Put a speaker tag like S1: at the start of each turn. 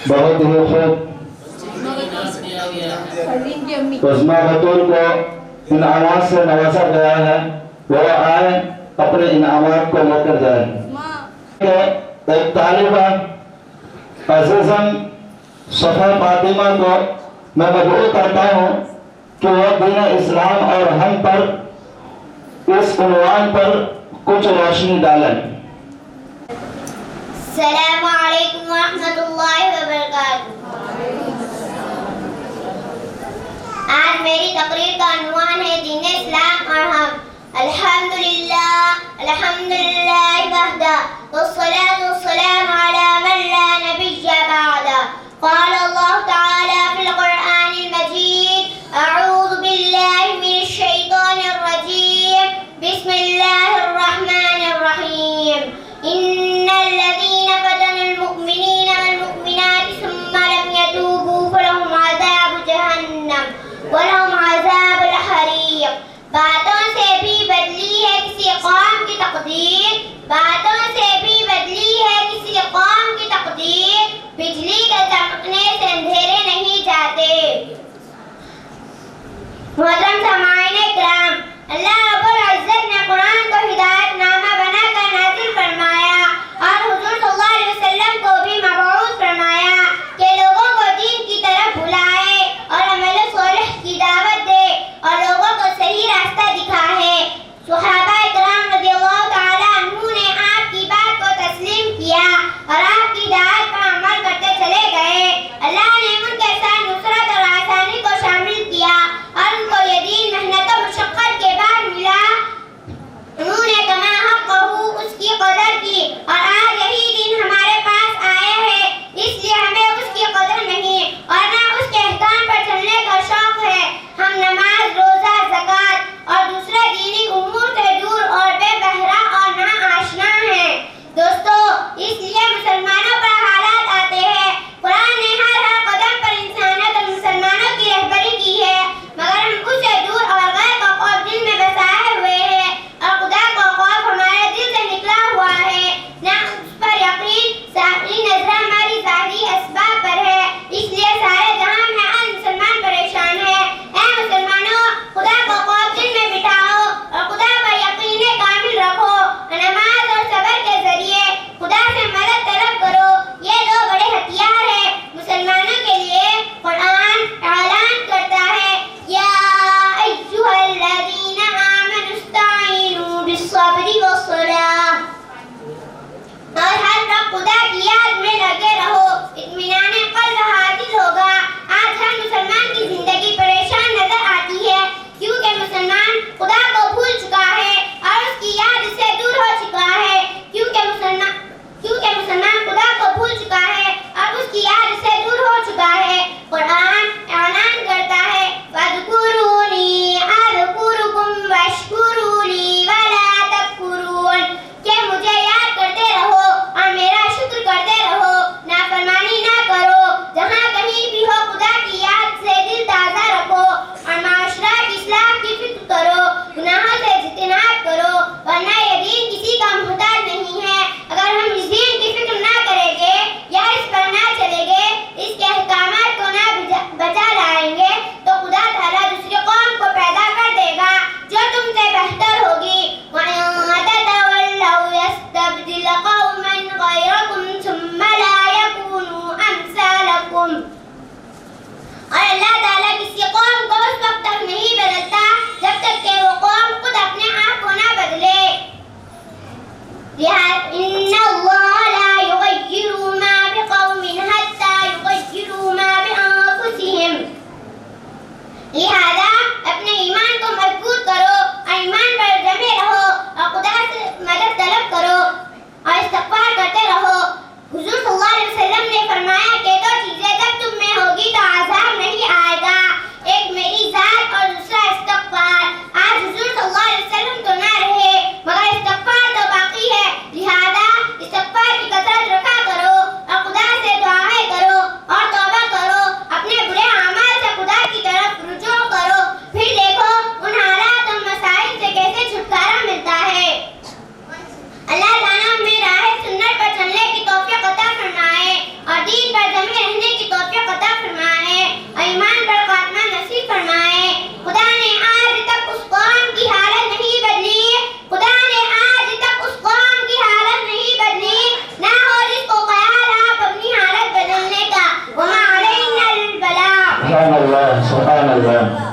S1: بہت ہی خوب عظمیٰ بطول کو انعامات سے نوازا گیا ہے، وہ آئے اپنے انعامات کو لے کر جائیں۔ ایک طالبہ عزیزم صفا فاطمہ کو میں مدعو کرتا ہوں کہ وہ دین اسلام اور ہم پر اس عنوان پر کچھ روشنی ڈالیں۔
S2: السلام علیکم ورحمۃ اللہ وبرکاتہ۔ آج میری تقریر کا عنوان ہے دین اسلام اور ہم۔ الحمدللہ وحدہ والصلاة والسلام علی من لا نبی بعدہ۔ قال اللہ تعالی فی القرآن المجید اعوذ باللہ من الشیطان الرجیم بسم اللہ الرحمن الرحیم۔ ان الذین فتنوا المؤمنین والمؤمنات ثم لم يتوبوا فلهم عذاب جہنم ولهم عذاب الحریق۔ باتوں سے بھی بدلی ہے کسی قوم کی تقدیر، باتوں سے بھی بدلی ہے کسی قوم کی تقدیر، بجلی کے چمکنے سے اندھیرے نہیں جاتے۔ محترم سامعین کرام، اللہ رب العزت نے قرآن کو ہدایت نامہ بنا کر نازل فرمایا اور حضور صلی اللہ علیہ وسلم کو بھی مبعوث فرمایا کہ لوگوں کو دین کی طرف بلائے اور عمل صالح کی دعوت دے اور لوگوں کو صحیح راستہ دکھائے۔ صحابہ کرام رضی اللہ تعالیٰ عنہ نے آپ کی بات کو تسلیم کیا اور آپ کی دعوت پر عمل کرتے چلے گئے۔ اللہ نے ان کے ساتھ نصرت اور آسانی کو شامل کیا اور ان کو یہ دین
S1: اللہ سبحان اللہ.